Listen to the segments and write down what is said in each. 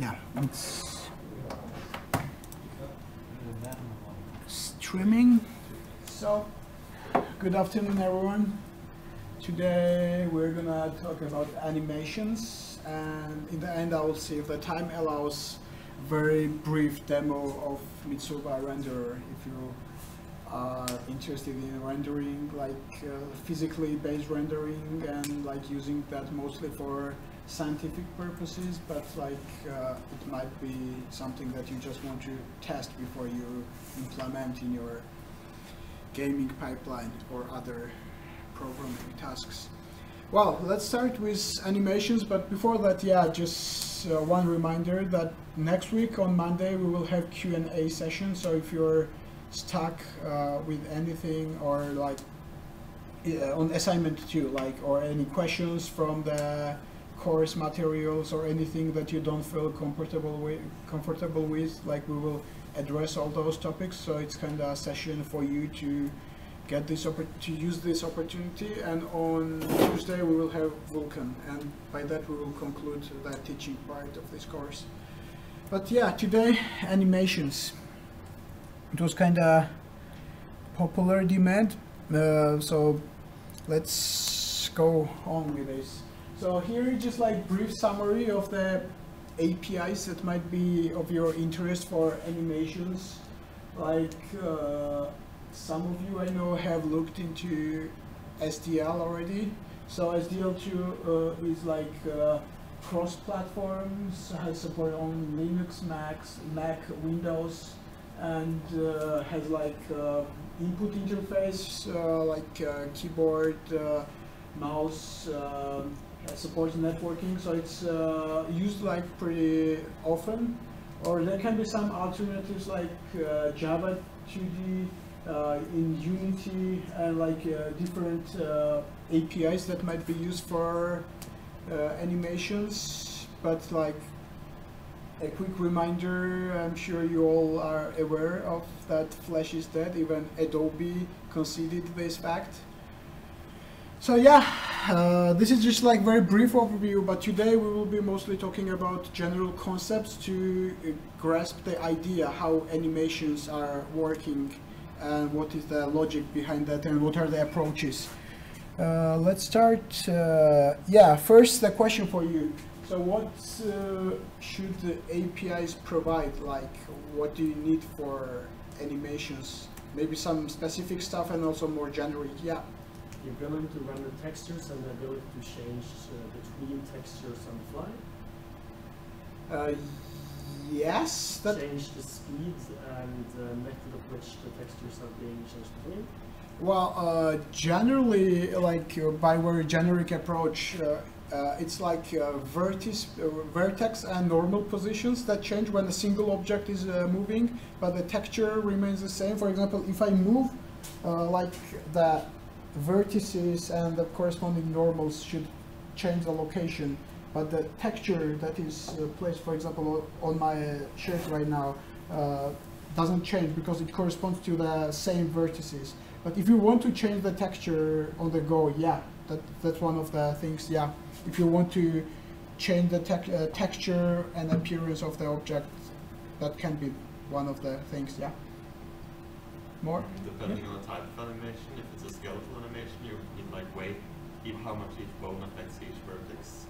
Yeah, it's streaming. So, good afternoon, everyone. Today we're gonna talk about animations, and in the end I will see if the time allows very brief demo of Mitsuba renderer if you are interested in rendering, like physically based rendering, and like using that mostly for scientific purposes, but like it might be something that you just want to test before you implement in your gaming pipeline or other programming tasks. Well, let's start with animations, but before that, yeah, just one reminder that next week on Monday we will have Q&A session, so if you're stuck with anything or like on assignment 2, like, or any questions from the course materials or anything that you don't feel comfortable with, like, we will address all those topics. So it's kind of a session for you to get this to use this opportunity. And on Tuesday we will have Vulkan, and by that we will conclude the teaching part of this course. But yeah, today animations. It was kind of popular demand, so let's go on with this. So here is just like brief summary of the APIs that might be of your interest for animations. Like some of you I know have looked into SDL already. So SDL2 is like cross-platforms, has support on Linux, Mac, Windows, and has like input interface like keyboard, mouse, supports networking, so it's used like pretty often. Or there can be some alternatives like Java 2D in Unity, and like different APIs that might be used for animations. But like a quick reminder, I'm sure you all are aware of that Flash is dead. Even Adobe conceded this fact. So yeah, this is just like very brief overview, but today we will be mostly talking about general concepts to grasp the idea how animations are working and what is the logic behind that and what are the approaches. Let's start. Yeah, first the question for you. So what should the APIs provide? Like, what do you need for animations? Maybe some specific stuff and also more generic. Yeah. The ability to render textures and the ability to change between textures on the fly. Yes. That change the speed and the method of which the textures are being changed between. Well, generally, like by very generic approach, it's like vertex and normal positions that change when a single object is moving, but the texture remains the same. For example, if I move, like the vertices and the corresponding normals should change the location, but the texture that is placed, for example, on my shirt right now doesn't change because it corresponds to the same vertices. But if you want to change the texture on the go, yeah, that's one of the things. Yeah, if you want to change the texture and appearance of the object, that can be one of the things. Yeah. More? Depending on the type of animation, if it's a skeletal animation, you need like weight, how much each bone affects each vertex.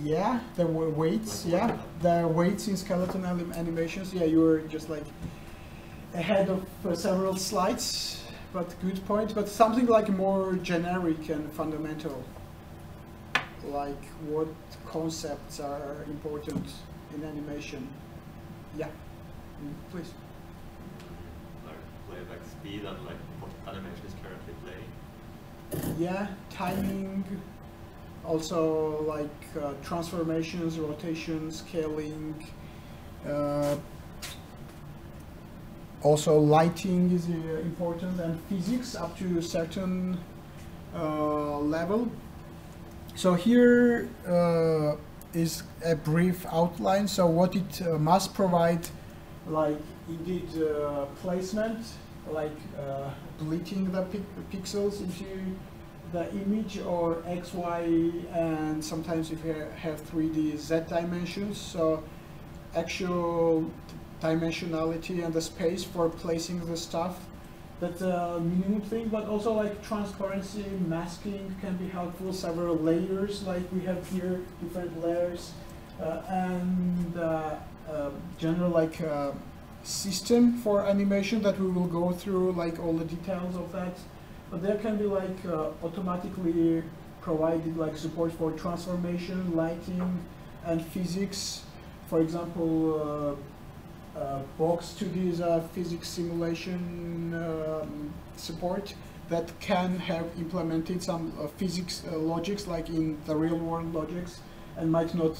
Yeah, the weights, like, yeah, the weights in skeleton animations. Yeah, you were just like ahead of several slides, but good point. But something like more generic and fundamental, like what concepts are important in animation. Yeah, please. Playback speed and like what animation is currently playing. Yeah, timing, also like transformations, rotation, scaling. Also lighting is important, and physics up to a certain level. So here is a brief outline. So what it must provide, like indeed placement, like splitting the pixels into the image, or X, Y, and sometimes if you have 3D Z dimensions. So actual dimensionality and the space for placing the stuff. That's a minimum thing, but also like transparency, masking can be helpful, several layers, like we have here, different layers, and general like system for animation that we will go through, like all the details of that. But there can be like automatically provided like support for transformation, lighting, and physics. For example, Box2D is a physics simulation support that can have implemented some physics logics, like in the real world logics, and might not,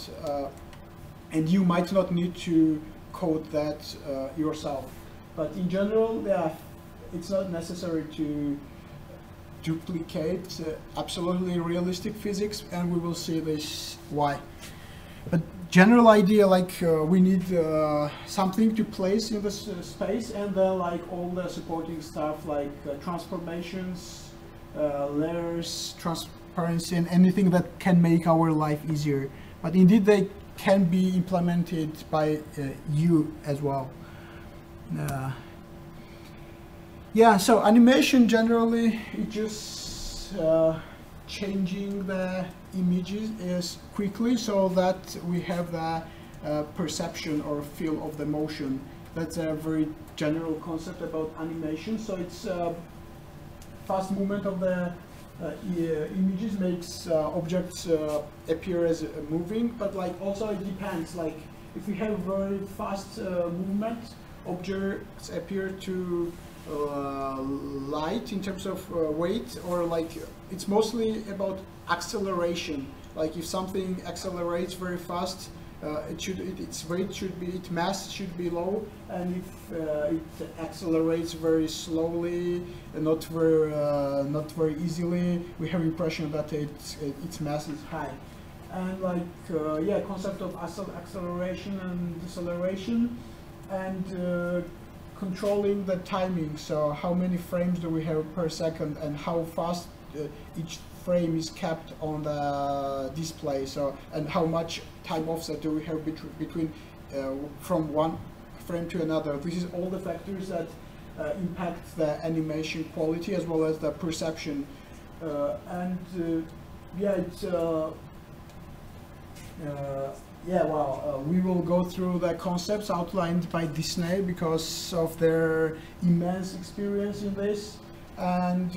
and you might not need to code that yourself. But in general, yeah, it's not necessary to duplicate absolutely realistic physics, and we will see this why. But general idea, like we need something to place in the space, and then like all the supporting stuff like transformations, layers, transparency, and anything that can make our life easier. But indeed they can be implemented by you as well. Yeah, so animation generally, it just changing the images is quickly so that we have the perception or feel of the motion. That's a very general concept about animation. So it's fast movement of the images makes objects appear as moving, but like also it depends. Like if we have very fast movement, objects appear to light in terms of weight, or like it's mostly about acceleration. Like if something accelerates very fast, its weight should be, its mass should be low, and if it accelerates very slowly and not very easily, we have impression that its mass is high. And like yeah, concept of acceleration and deceleration, and controlling the timing. So how many frames do we have per second, and how fast each frame is kept on the display. So, and how much time offset do we have between from one frame to another. This is all the factors that impact the animation quality as well as the perception. Yeah, it's yeah, well, we will go through the concepts outlined by Disney because of their immense experience in this, and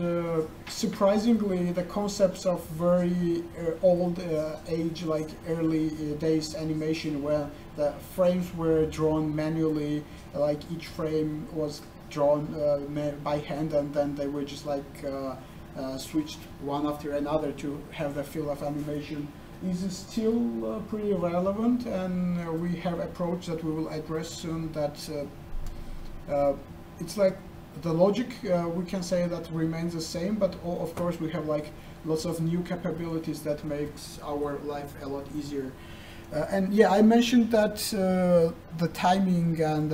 surprisingly, the concepts of very old age, like early days animation, where the frames were drawn manually, like each frame was drawn by hand, and then they were just like switched one after another to have the feel of animation, is still pretty relevant, and we have approach that we will address soon, that it's like the logic we can say that remains the same, but of course we have like lots of new capabilities that makes our life a lot easier. And yeah, I mentioned that the timing and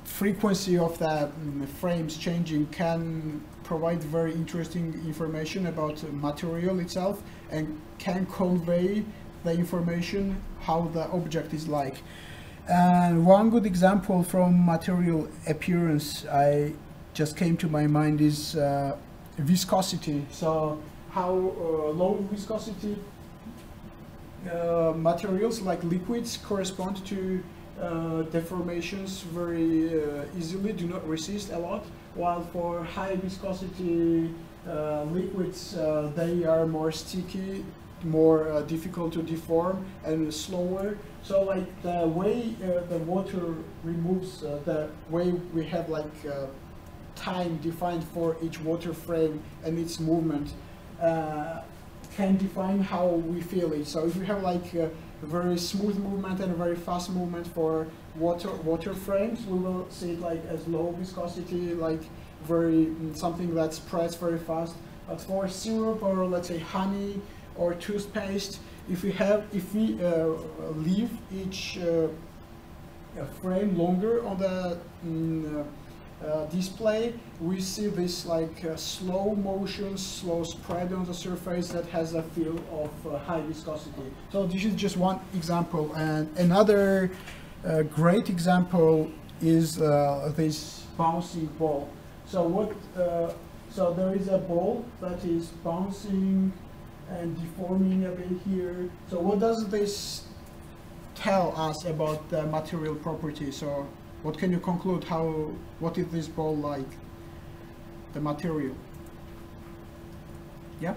frequency of the frames changing can provide very interesting information about material itself, and can convey the information how the object is like. And one good example from material appearance I just came to my mind is viscosity. So how low viscosity materials like liquids correspond to deformations very easily, do not resist a lot, while for high viscosity liquids they are more sticky, more difficult to deform, and slower. So like the way the water removes, the way we have like time defined for each water frame and its movement can define how we feel it. So if we have like a very smooth movement and a very fast movement for water frames, we will see it like as low viscosity, like very something that spreads very fast. But for syrup, or let's say honey or toothpaste, if we leave each frame longer on the display, we see this like slow motion, slow spread on the surface that has a feel of high viscosity. So this is just one example, and another great example is this bouncing ball. So what? So there is a ball that is bouncing and deforming a bit here. So what does this tell us about the material property? So what can you conclude? What is this ball like? The material? Yeah?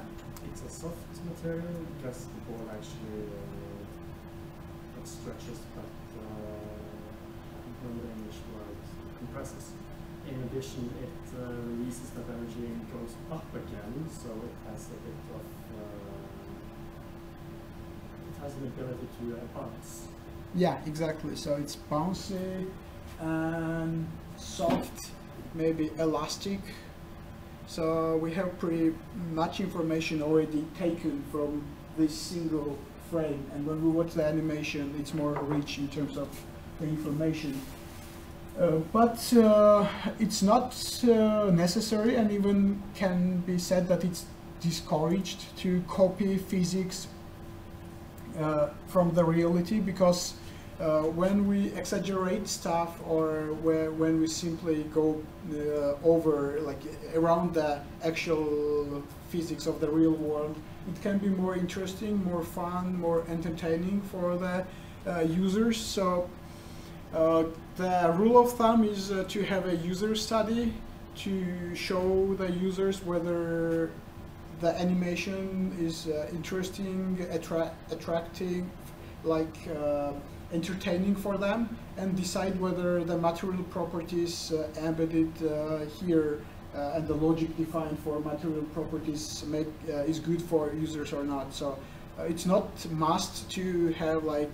It's a soft material because the ball actually not stretches, but in the English word compresses. In addition, it releases that energy and goes up again, so it has a bit of it has an ability to bounce. Yeah, exactly. So it's bouncy and soft, maybe elastic. So we have pretty much information already taken from this single frame, and when we watch the animation, it's more rich in terms of the information. But it's not necessary, and even can be said that it's discouraged to copy physics from the reality, because when we exaggerate stuff, or when we simply go over, like around the actual physics of the real world, it can be more interesting, more fun, more entertaining for the users. So the rule of thumb is to have a user study to show the users whether the animation is interesting, attractive, like entertaining for them, and decide whether the material properties embedded here and the logic defined for material properties is good for users or not. So it's not must to have like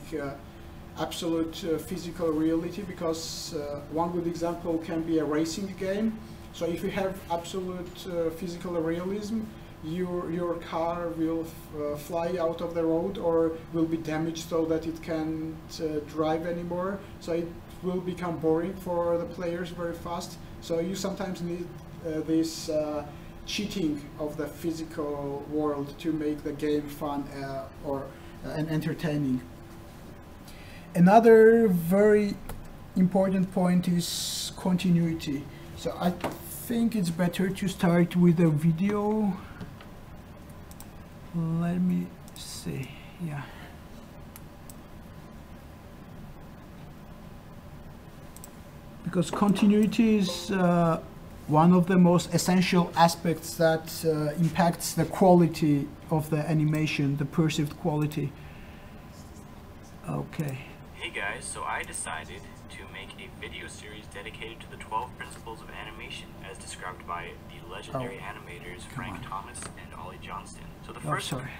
absolute physical reality, because one good example can be a racing game. So if you have absolute physical realism, your car will fly out of the road or will be damaged so that it can't drive anymore. So it will become boring for the players very fast. So you sometimes need this cheating of the physical world to make the game fun and entertaining. Another very important point is continuity. So I think it's better to start with a video. Let me see. Yeah. Because continuity is one of the most essential aspects that impacts the quality of the animation, the perceived quality. Okay. Hey guys, so I decided to make a video series dedicated to the 12 principles of animation as described by the legendary animators Frank Thomas and Ollie Johnston. So the first sorry.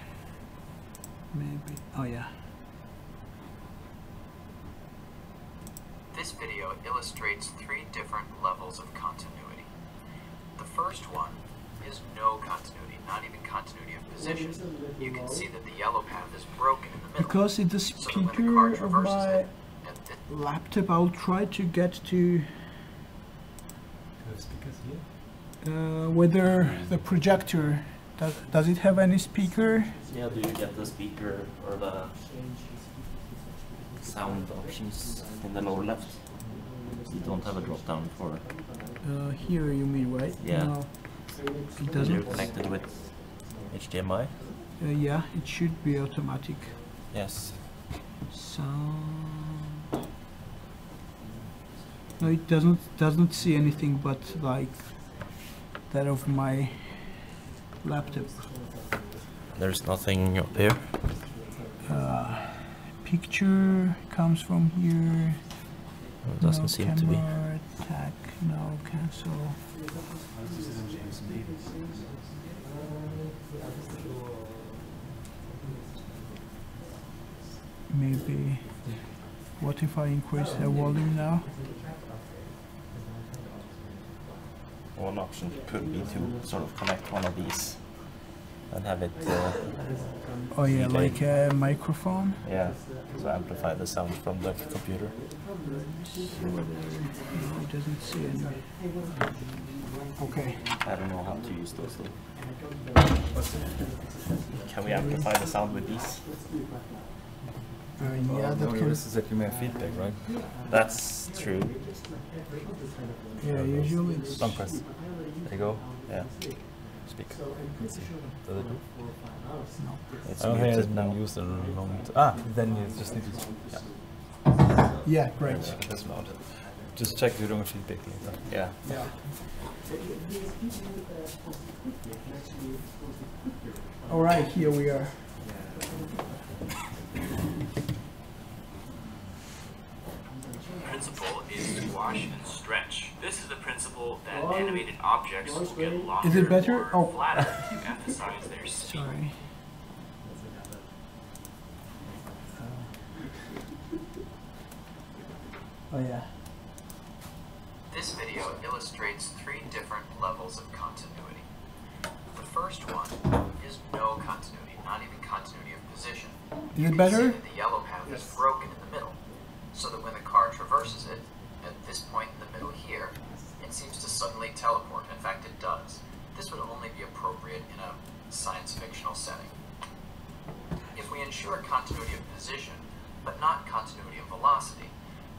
Maybe. Oh yeah. This video illustrates 3 different levels of continuity. The first one is no continuity, not even continuity of position. You can see that the yellow path is broken in the middle. Because it's the speaker of my laptop, I'll try to get to whether the projector, does it have any speaker? Yeah, do you get the speaker or the sound options in the lower left? You don't have a drop down for... Here you mean, right? Yeah. No, it doesn't. You're connected with HDMI? Yeah, it should be automatic. Yes. Sound. No, it doesn't see anything but like that of my laptop. There's nothing up here. Picture comes from here. It doesn't seem to be. Tag, no, cancel. Maybe. What if I increase the volume now? One option could be to sort of connect one of these and have it. Oh yeah, like a microphone. Yeah, to amplify the sound from the computer. No, it doesn't see any. Okay. I don't know how to use those though. Can we amplify the sound with these? Yeah, that can. This is actually my feedback, right? That's true. Yeah, usually it's. Long press. There you go. Yeah. Speak. Let's see. Does it do? No. It's I don't think it's muted been now. used in a long time. Then you just need to. Yeah. Yeah, great. That's loud. Just check if you don't feedback later. Yeah. Yeah. All right, here we are. Principle is squash and stretch. This is the principle that animated objects will get longer Is it better? or Oh. flatter to emphasize their speed. Sorry. Oh yeah. This video illustrates 3 different levels of continuity. The first one is no continuity, not even continuity of position. Is it You can better? see that the yellow path is broken in the middle, so that when the car traverses it, at this point in the middle here, it seems to suddenly teleport. In fact, it does. This would only be appropriate in a science fictional setting. If we ensure continuity of position, but not continuity of velocity,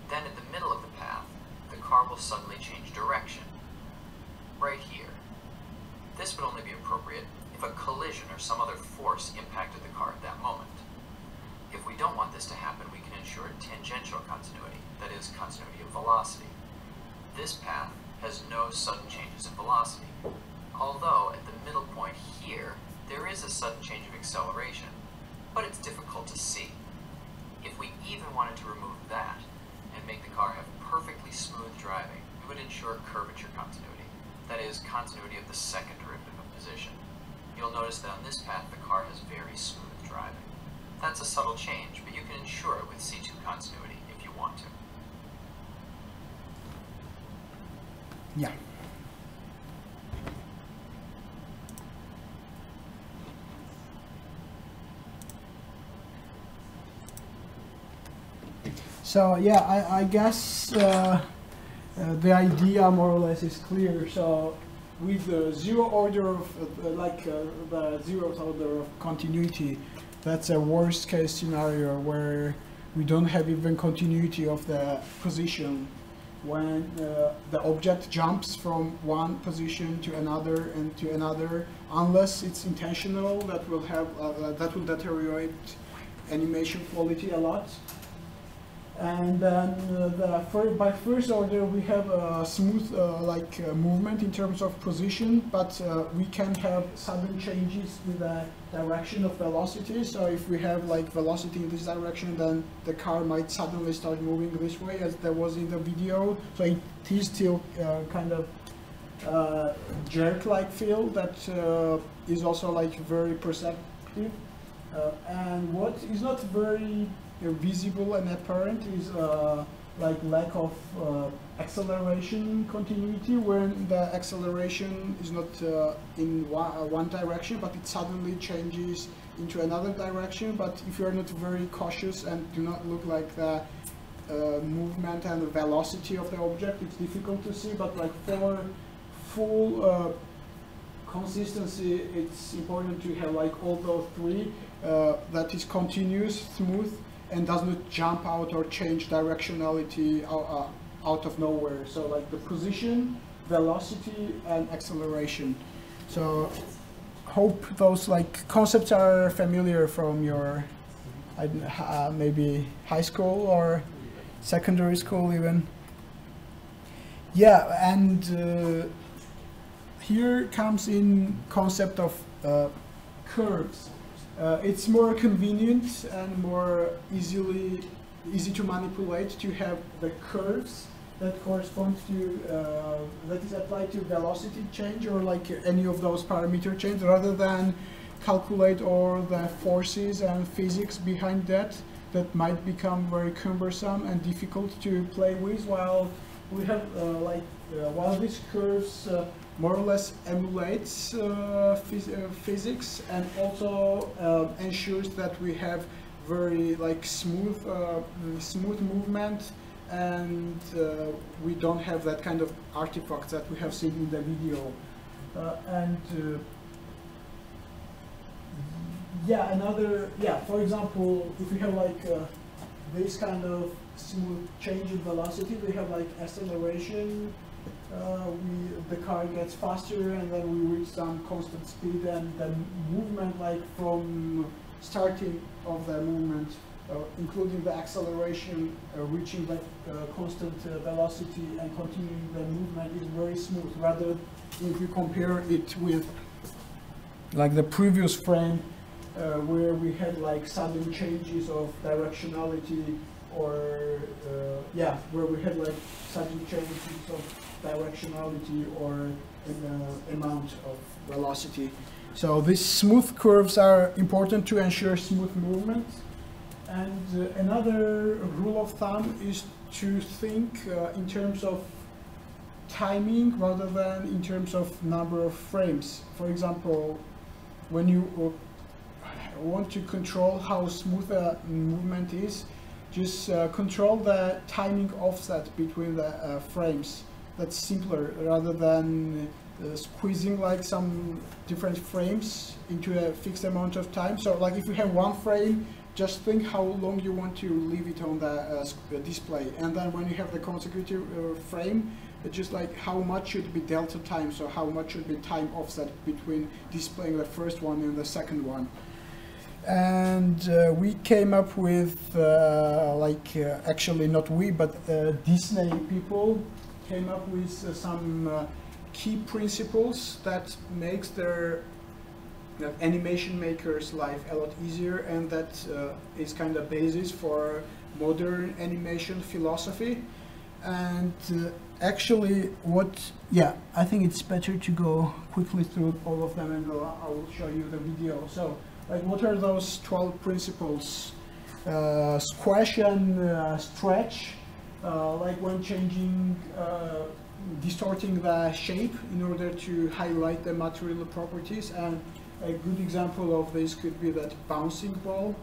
then at the middle of the path, the car will suddenly change direction. Right here. This would only be appropriate if a collision or some other force impacted the car at that moment. If we don't want this to happen, we can ensure tangential continuity, that is, continuity of velocity. This path has no sudden changes in velocity, although at the middle point here, there is a sudden change of acceleration, but it's difficult to see. If we even wanted to remove that, and make the car have perfectly smooth driving, we would ensure curvature continuity, that is, continuity of the second derivative of position. You'll notice that on this path, the car has very smooth driving. That's a subtle change, but you can ensure it with C2 continuity if you want to. Yeah. So yeah, I guess the idea more or less is clear. So with the zero order of the 0th order of continuity, that's a worst case scenario where we don't have even continuity of the position when the object jumps from one position to another and to another, unless it's intentional. That will have that will deteriorate animation quality a lot. And then by first order, we have a smooth movement in terms of position, but we can have sudden changes with the direction of velocity. So if we have like velocity in this direction, then the car might suddenly start moving this way, as there was in the video. So it is still kind of jerk-like feel that is also like very perceptive. And what is not very visible and apparent is like lack of acceleration continuity, when the acceleration is not in one direction, but it suddenly changes into another direction. But if you are not very cautious and do not look like the movement and the velocity of the object, it's difficult to see. But like for full consistency, it's important to have like all those 3 that is continuous, smooth, and does not jump out or change directionality out of nowhere. So like the position, velocity, and acceleration. So hope those like concepts are familiar from your maybe high school or secondary school even. Yeah, and here comes in concept of curves. It's more convenient and more easy to manipulate to have the curves that correspond to that is applied to velocity change or like any of those parameter change, rather than calculate all the forces and physics behind that might become very cumbersome and difficult to play with. While we have while these curves more or less emulates physics, and also ensures that we have very like smooth movement, and we don't have that kind of artifacts that we have seen in the video. For example, if we have like this kind of smooth change in velocity, we have like acceleration, the car gets faster, and then we reach some constant speed, and the movement like from starting of the movement, including the acceleration, reaching the constant velocity and continuing the movement is very smooth, rather if you compare it with like the previous frame, where we had like sudden changes of directionality, or where we had like sudden changes of directionality or amount of velocity. So these smooth curves are important to ensure smooth movement. And another rule of thumb is to think in terms of timing rather than in terms of number of frames. For example, when you want to control how smooth a movement is, just control the timing offset between the frames. That's simpler rather than squeezing like some different frames into a fixed amount of time. So like if you have one frame, just think how long you want to leave it on the display, and then when you have the consecutive frame, it's just like how much should be delta time, so how much should be time offset between displaying the first one and the second one. And we came up with actually not we, but Disney people came up with some key principles that makes their animation makers' life a lot easier, and that is kind of basis for modern animation philosophy. And actually I think it's better to go quickly through all of them, and I will show you the video. So like, what are those 12 principles? Squash and stretch, like when changing, distorting the shape in order to highlight the material properties, and a good example of this could be that bouncing ball.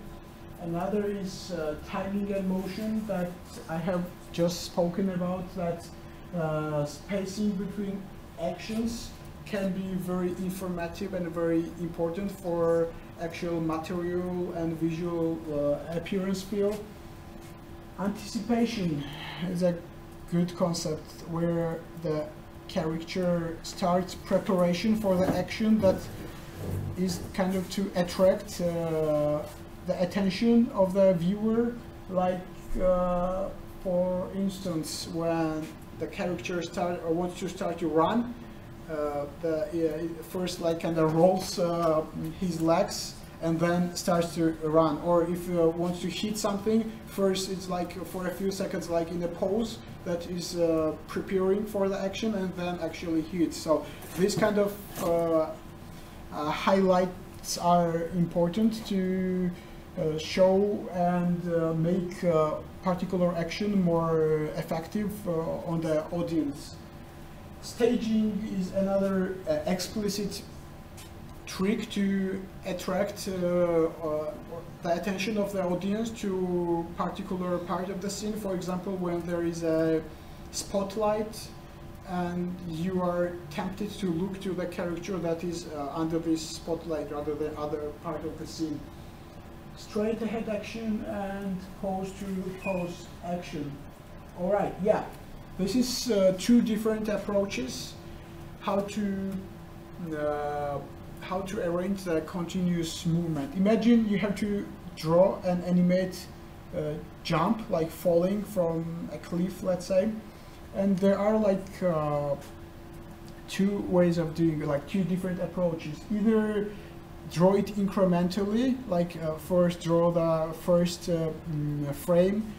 Another is timing and motion that I have just spoken about, that spacing between actions can be very informative and very important for actual material and visual appearance feel. Anticipation is a good concept where the character starts preparation for the action, that is kind of to attract the attention of the viewer. Like for instance, when the character wants to start to run, first like kind of rolls his legs and then starts to run. Or if he wants to hit something, first it's like for a few seconds like in a pose that is preparing for the action, and then actually hits. So this kind of highlights are important to show and make particular action more effective on the audience. Staging is another explicit trick to attract the attention of the audience to particular part of the scene. For example, when there is a spotlight and you are tempted to look to the character that is under this spotlight rather than other part of the scene. Straight ahead action and pose to pose action. All right, yeah. This is two different approaches how to arrange the continuous movement. Imagine you have to draw and animate jump, like falling from a cliff, let's say, and there are like two ways of doing it, like two different approaches. Either draw it incrementally, like first draw the first frame,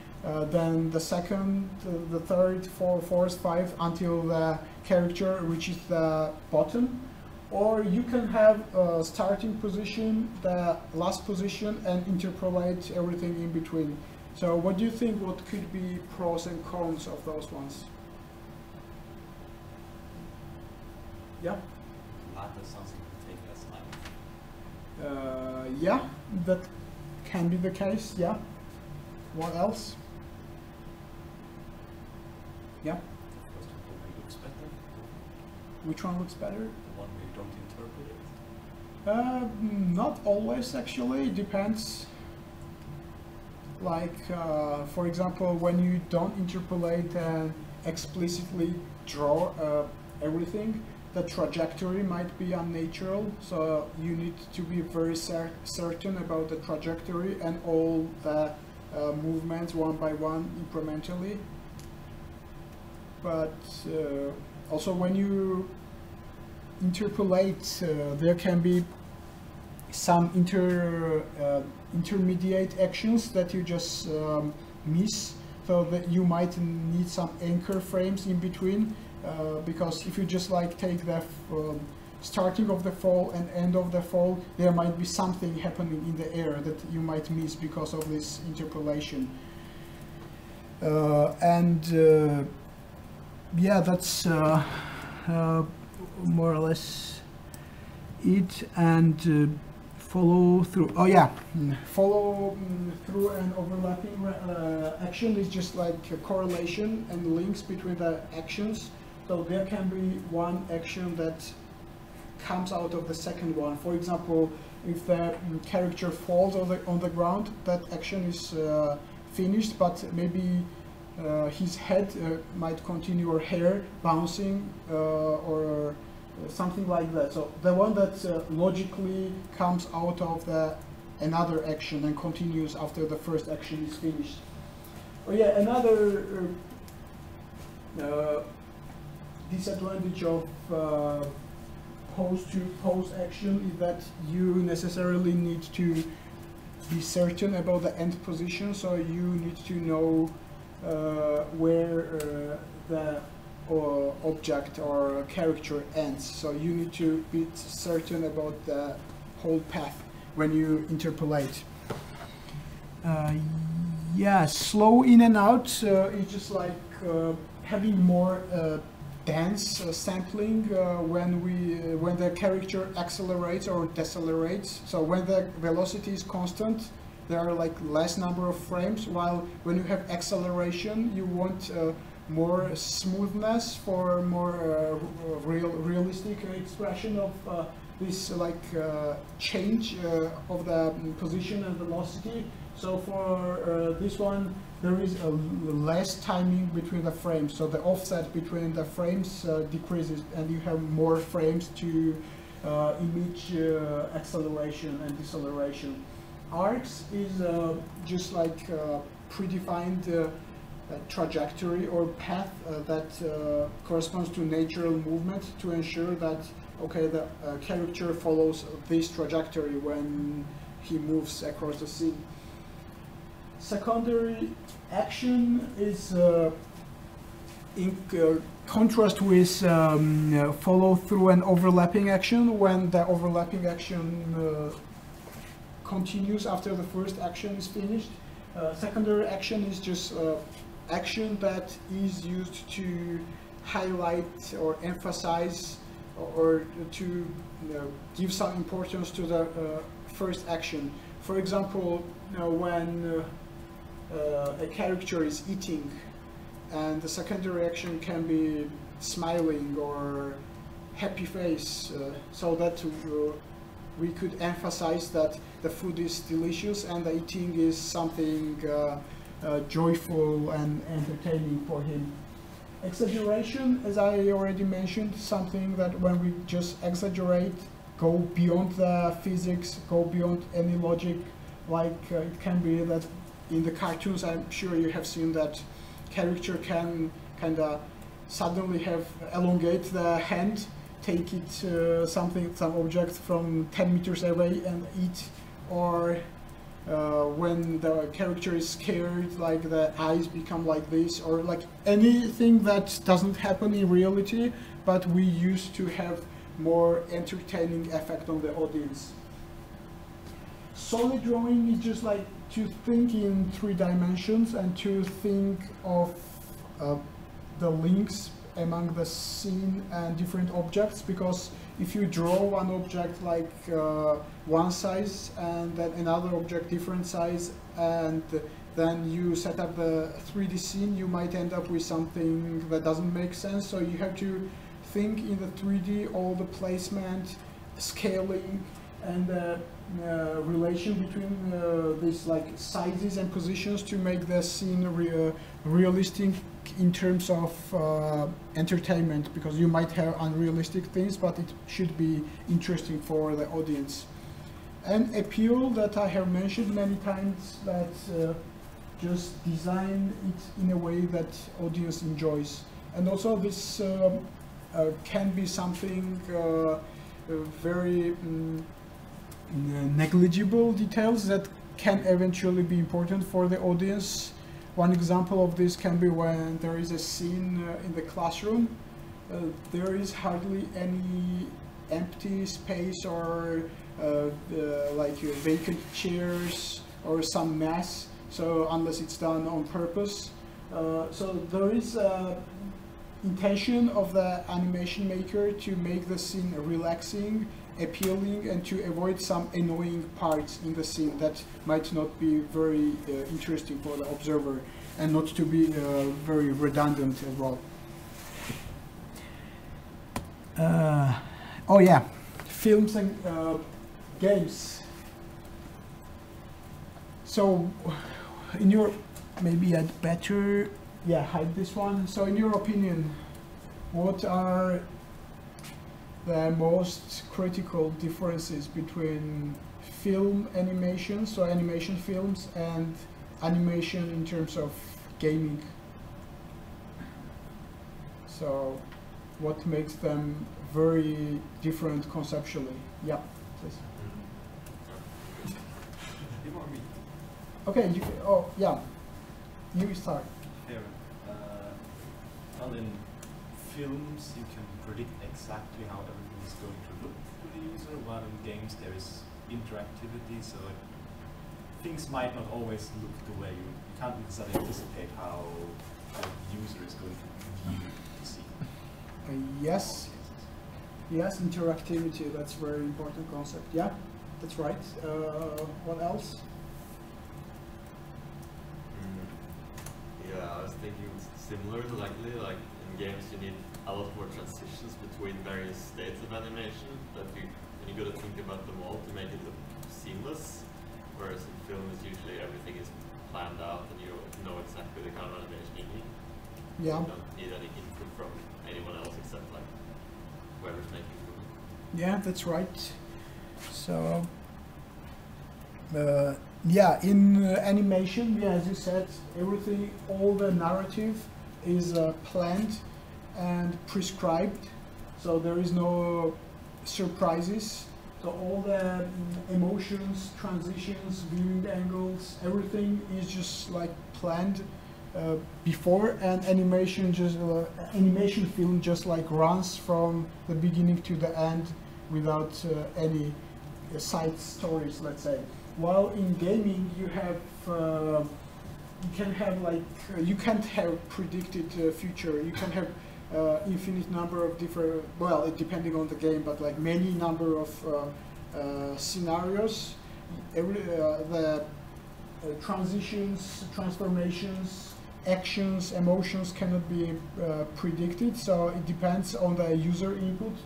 then the second, the third, fourth, five, until the character reaches the bottom. Or you can have a starting position, the last position, and interpolate everything in between. So what do you think, what could be pros and cons of those ones? Yeah. That sounds like it take less time. Yeah, that can be the case. Yeah. What else? Yeah. The first one looks better. Which one looks better? The one where you don't interpret it. Not always, actually. It depends. Like, for example, when you don't interpolate and explicitly draw everything, the trajectory might be unnatural. So you need to be very certain about the trajectory and all the movements one by one incrementally. But also when you interpolate, there can be some intermediate actions that you just miss, so that you might need some anchor frames in between, because if you just like take the starting of the fall and end of the fall, there might be something happening in the air that you might miss because of this interpolation. Yeah, that's more or less it. And follow through. Oh yeah, follow through and overlapping action is just like a correlation and links between the actions. So there can be one action that comes out of the second one. For example, if the character falls on the ground, that action is finished, but maybe his head might continue, or hair bouncing, or something like that. So the one that logically comes out of another action and continues after the first action is finished. Oh yeah, another disadvantage of pose-to-pose action is that you necessarily need to be certain about the end position, so you need to know where the object or character ends. So you need to be certain about the whole path when you interpolate. Yeah, slow in and out is just like having more dense sampling when the character accelerates or decelerates. So when the velocity is constant, there are like less number of frames, while when you have acceleration, you want more smoothness for more realistic expression of this like change of the position and velocity. So for this one, there is less timing between the frames, so the offset between the frames decreases, and you have more frames to image acceleration and deceleration. Arcs is just like predefined trajectory or path that corresponds to natural movement to ensure that, okay, the character follows this trajectory when he moves across the scene. Secondary action is in contrast with follow through and overlapping action. When the overlapping action continues after the first action is finished, secondary action is just action that is used to highlight or emphasize or to give some importance to the first action. For example, when a character is eating, and the secondary action can be smiling or happy face, so that we could emphasize that the food is delicious and the eating is something joyful and entertaining for him. Exaggeration, as I already mentioned, something that when we just exaggerate, go beyond the physics, go beyond any logic, like it can be that in the cartoons, I'm sure you have seen that character can kind of suddenly have elongate the hand, take it some object from 10 meters away and eat, or when the character is scared, like the eyes become like this, or like anything that doesn't happen in reality, but we used to have more entertaining effect on the audience. Solid drawing is just like to think in 3 dimensions and to think of the links among the scene and different objects, because if you draw one object like one size and then another object different size, and then you set up the 3D scene, you might end up with something that doesn't make sense. So you have to think in the 3D all the placement, scaling, and the relation between these like sizes and positions to make the scene realistic in terms of entertainment, because you might have unrealistic things, but it should be interesting for the audience. And appeal, that I have mentioned many times, that just design it in a way that audience enjoys. And also this can be something very negligible details that can eventually be important for the audience. One example of this can be when there is a scene in the classroom. There is hardly any empty space or like vacant chairs or some mess, so unless it's done on purpose. So there is intention of the animation maker to make the scene relaxing, appealing, and to avoid some annoying parts in the scene that might not be very interesting for the observer, and not to be very redundant as well. Oh yeah, films and games. So in your, maybe I'd better hide this one. So in your opinion, what are the most critical differences between film animation, so animation films, and animation in terms of gaming? So what makes them very different conceptually? Yeah, please. Okay, you, oh yeah, you start. Here, well, in films you can predict exactly how everything is going to look to the user, while in games there is interactivity, so things might not always look the way you can't necessarily anticipate how the user is going to view the scene. Yes, yes, interactivity, that's a very important concept. Yeah, that's right. What else? Yeah, I was thinking similar, likely, like in games you need a lot more transitions between various states of animation, that you, and you got to think about them all to make it look seamless, whereas in film is usually everything is planned out and you know exactly the kind of animation you need. Yeah. You don't need any input from anyone else except like whoever's making the movie. Yeah, that's right. So yeah, in animation, yeah, as you said, everything, all the narrative is planned and prescribed, so there is no surprises. So all the emotions, transitions, viewing angles, everything is just like planned before, and animation animation film just like runs from the beginning to the end without any side stories, let's say. While in gaming, you have you can have like you can't have predicted future. You can have infinite number of different, well, depending on the game, but like many number of scenarios. The transitions, transformations, actions, emotions cannot be predicted. So it depends on the user input.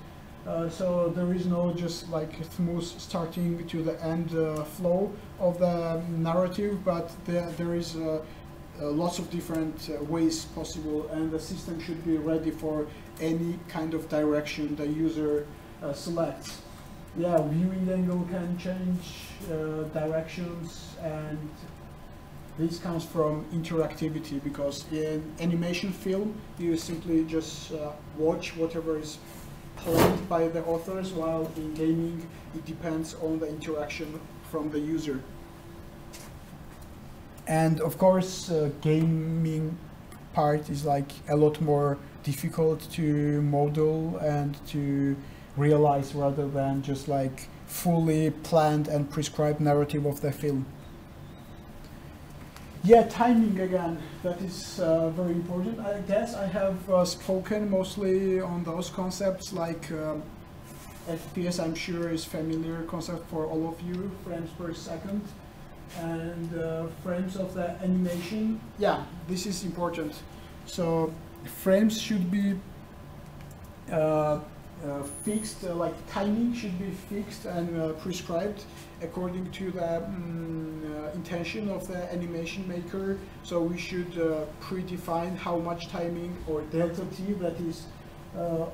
So there is no just like smooth starting to the end flow of the narrative, but there is lots of different ways possible, and the system should be ready for any kind of direction the user selects. Yeah, viewing angle can change directions, and this comes from interactivity, because in animation film you simply just watch whatever is planned by the authors, while in gaming it depends on the interaction from the user. And of course gaming part is like a lot more difficult to model and to realize, rather than just like fully planned and prescribed narrative of the film. Yeah, timing again, that is very important. I guess I have spoken mostly on those concepts like FPS, I'm sure is familiar concept for all of you, frames per second, and frames of the animation. Yeah, this is important. So frames should be fixed, like timing should be fixed and prescribed according to the intention of the animation maker. So we should predefine how much timing or delta t, that is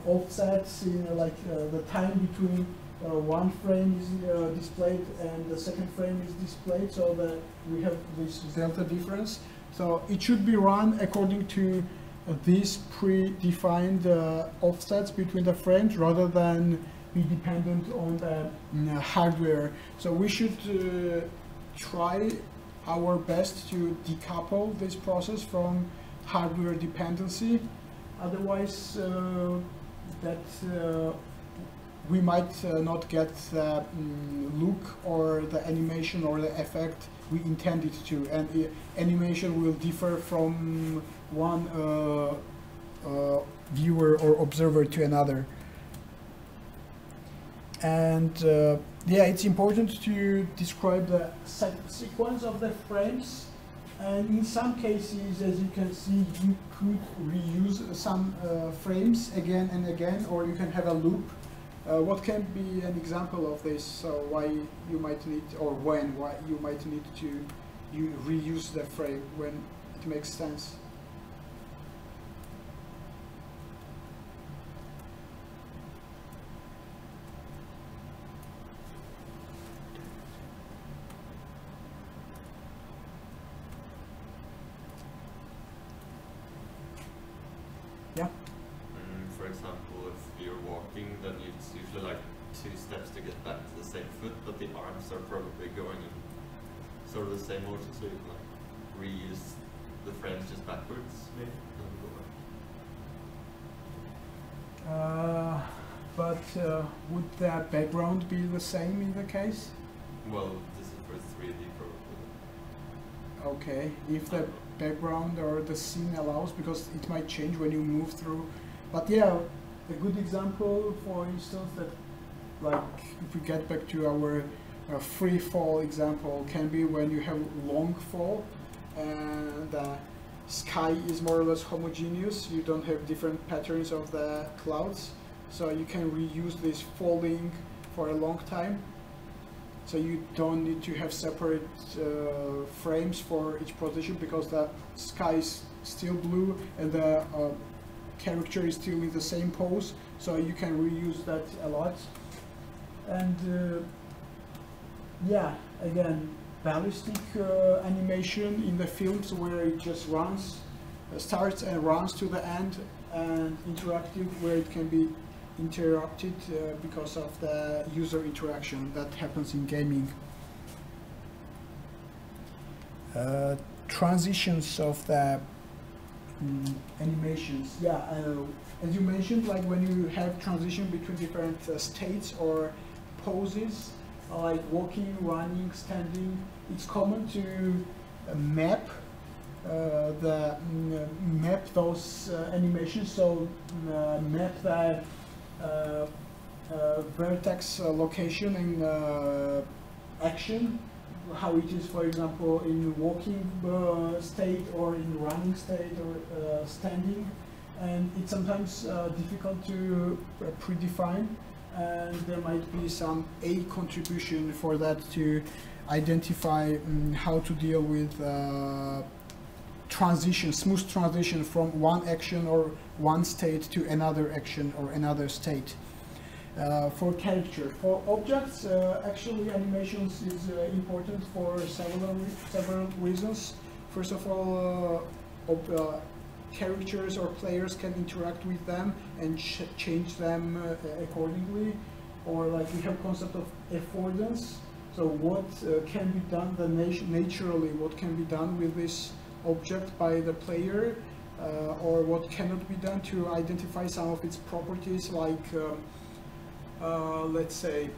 offsets in the time between one frame is displayed and the second frame is displayed, so that we have this delta difference. So it should be run according to these predefined offsets between the frames rather than be dependent on the hardware. So we should try our best to decouple this process from hardware dependency. Otherwise, we might not get the look or the animation or the effect we intended to, and the animation will differ from one viewer or observer to another. And yeah, it's important to describe the sequence of the frames, and in some cases, as you can see, you could reuse some frames again and again, or you can have a loop. What can be an example of this? So why you might need, or why you might need to reuse the frame when it makes sense? Yeah. For example, if you're walking, then it's usually like 2 steps to get back to the same foot, but the arms are probably going in sort of the same motion, so you can like reuse the frames just backwards, maybe. But would the background be the same in the case? Well, this is for 3D probably. Okay, if the background or the scene allows, because it might change when you move through. But yeah, a good example, for instance, that like if we get back to our free fall example, can be when you have long fall and the sky is more or less homogeneous. You don't have different patterns of the clouds, so you can reuse this falling for a long time. So you don't need to have separate frames for each position, because the sky is still blue and the character is still in the same pose. So you can reuse that a lot. And yeah, again, ballistic animation in the films where it just runs, starts and runs to the end, and interactive where it can be interrupted because of the user interaction that happens in gaming. Transitions of the animations. Yeah, as you mentioned, like when you have transition between different states or poses, like walking, running, standing, it's common to map those animations. So map the vertex location in action, how it is, for example, in walking state or in running state or standing, and it's sometimes difficult to predefine, and there might be some contribution for that to identify how to deal with smooth transition from one action or one state to another action or another state. For character, for objects, actually animations is important for several reasons. First of all, characters or players can interact with them and change them accordingly. Or like we have concept of affordance. So what can be done naturally, what can be done with this object by the player, or what cannot be done to identify some of its properties, like let's say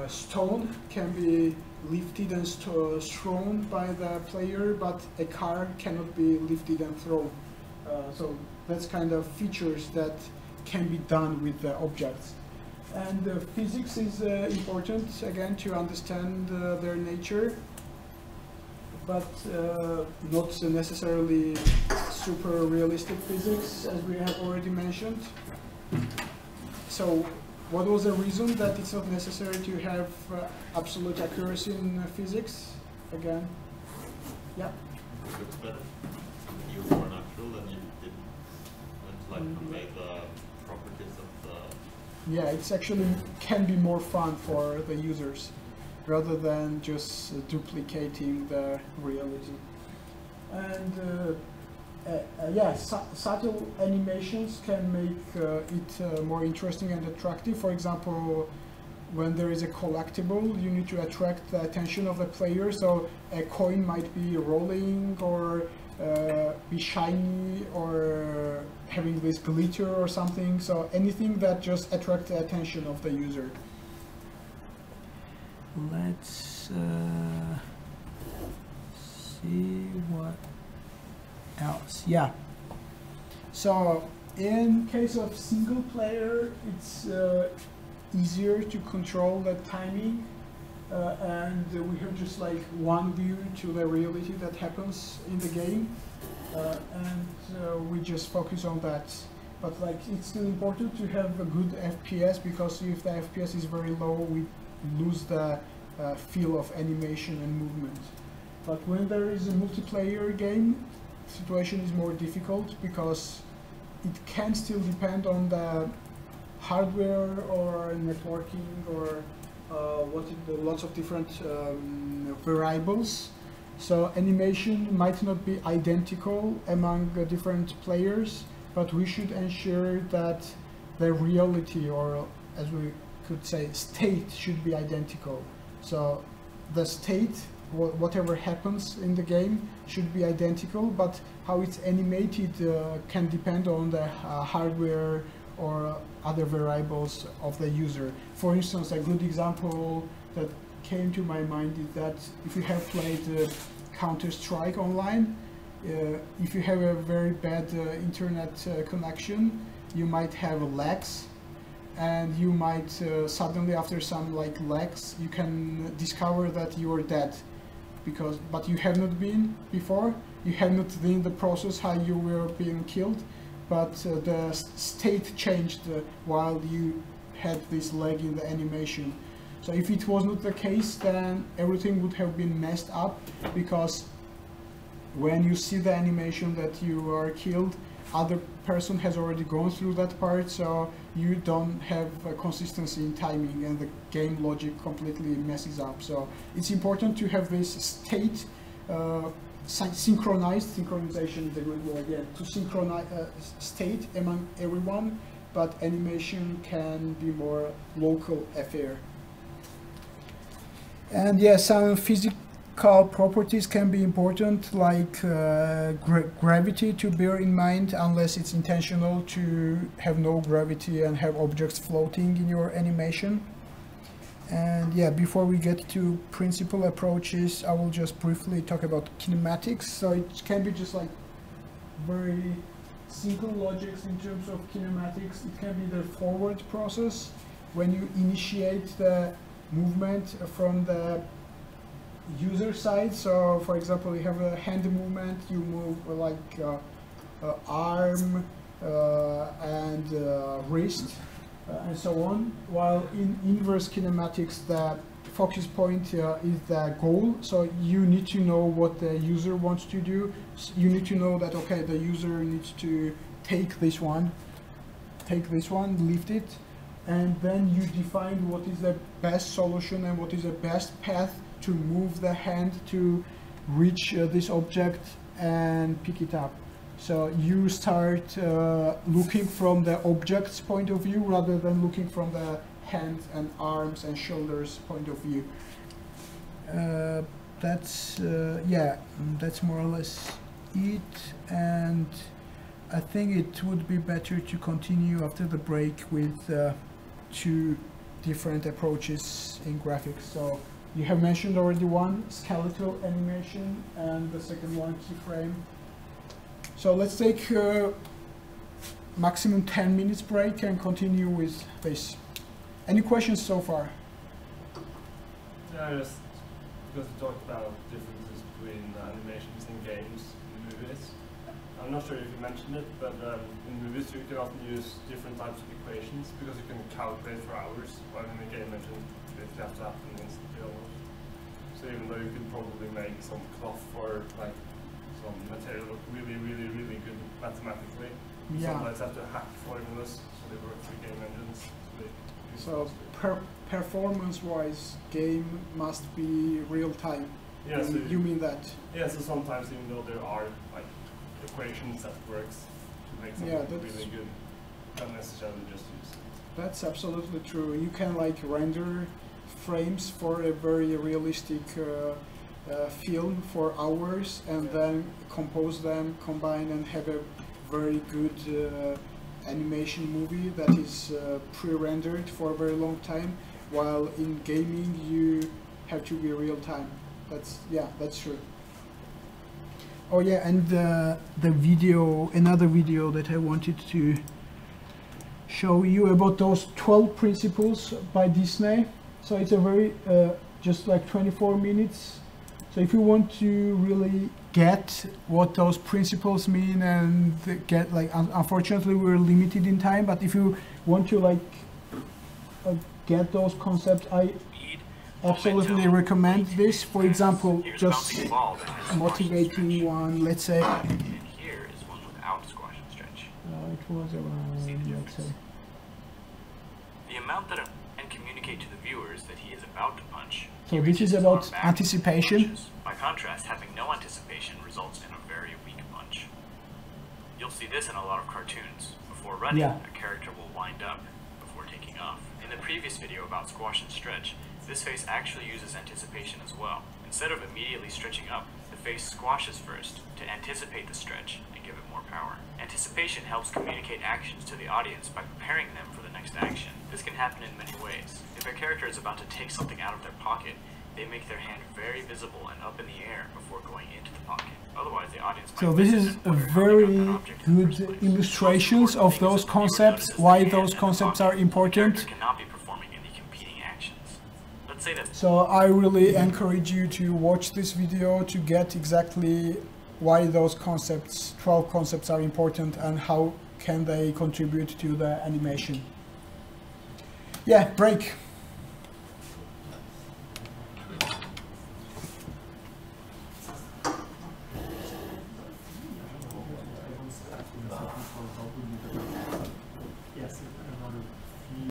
stone can be lifted and thrown by the player, but a car cannot be lifted and thrown. So that's kind of features that can be done with the objects. And physics is important, again, to understand their nature, but not necessarily super realistic physics, as we have already mentioned. So what was the reason that it's not necessary to have absolute accuracy in physics? Again, yeah? It looks better. You were more natural than you did when like convey the properties of the... Yeah, it's actually can be more fun for the users rather than just duplicating the reality. And yeah, subtle animations can make it more interesting and attractive. For example, when there is a collectible, you need to attract the attention of the player. So a coin might be rolling or be shiny or having this glitter or something. So anything that just attracts the attention of the user. Let's see what else. Yeah. So in case of single player, it's easier to control the timing, and we have just like one view to the reality that happens in the game, and we just focus on that. But like it's still important to have a good FPS, because if the FPS is very low, we lose the feel of animation and movement. But when there is a multiplayer game, the situation is more difficult, because it can still depend on the hardware or networking or lots of different variables. So animation might not be identical among different players, but we should ensure that the reality, or as we could say, state, should be identical. So the state, whatever happens in the game, should be identical, but how it's animated can depend on the hardware or other variables of the user. For instance, a good example that came to my mind is that if you have played Counter-Strike online, if you have a very bad internet connection, you might have lags, and you might suddenly, after some like lags, you can discover that you are dead, but you have not been before. You have not been the process how you were being killed, but the state changed while you had this lag in the animation. So if it was not the case, then everything would have been messed up, because when you see the animation that you are killed, other person has already gone through that part, so you don't have a consistency in timing, and the game logic completely messes up. So it's important to have this state synchronized. Synchronization is a good word, yeah, to synchronize state among everyone, but animation can be more local affair. And yeah, some physical properties can be important, like gravity to bear in mind, unless it's intentional to have no gravity and have objects floating in your animation. And yeah, before we get to principal approaches, I will just briefly talk about kinematics. So it can be just like very simple logics in terms of kinematics. It can be the forward process, when you initiate the movement from the user side. So for example, you have a hand movement, you move like arm and wrist and so on, while in inverse kinematics the focus point is the goal. So you need to know what the user wants to do. You need to know that, okay, the user needs to take this one, lift it, and then you define what is the best solution and what is the best path to move the hand to reach this object and pick it up. So you start looking from the object's point of view rather than looking from the hand and arms and shoulders point of view. That's yeah, that's more or less it, and I think it would be better to continue after the break with two different approaches in graphics. So You have mentioned already one, skeletal animation, and the second one, keyframe. So let's take maximum 10 minutes break and continue with this. Any questions so far? Yeah, just because we talked about differences between animations in games and movies. I'm not sure if you mentioned it, but in movies you can often use different types of equations because you can calculate for hours, while in a game engine it has to happen instantly almost. So even though you could probably make some cloth or like some material look really, really, really good mathematically, you sometimes have to hack formulas so they work for game engines. So performance-wise, game must be real-time. Yeah, so you mean that? Yeah, so sometimes even though there are like equations that works to make something really good, not necessarily just use it. That's absolutely true. You can like render frames for a very realistic film for hours and then compose them, combine and have a very good animation movie that is pre-rendered for a very long time, while in gaming you have to be real time. That's true. Oh yeah, and the video, another video that I wanted to show you about those 12 principles by Disney. So it's a very just like 24 minutes. So if you want to really get what those principles mean and get like, unfortunately we're limited in time, but if you want to like get those concepts, I absolutely recommend this. For example, just motivating one, let's say. And here is one without squash and stretch. It was around, let's say. The amount that and communicate to the viewers that he is about to punch. So this is about anticipation. By contrast, having no anticipation results in a very weak punch. You'll see this in a lot of cartoons. Before running, a character will wind up before taking off. In the previous video about squash and stretch, this face actually uses anticipation as well. Instead of immediately stretching up, the face squashes first to anticipate the stretch and give it more power. Anticipation helps communicate actions to the audience by preparing them for the next action. This can happen in many ways. If a character is about to take something out of their pocket, they make their hand very visible and up in the air before going into the pocket. Otherwise, the audience might. So this is a very good illustrations of those concepts, why those concepts are important. Cannot be performing any competing actions. Let's say that. So I really encourage you to watch this video to get exactly why those concepts, 12 concepts, are important and how can they contribute to the animation. Yeah, break.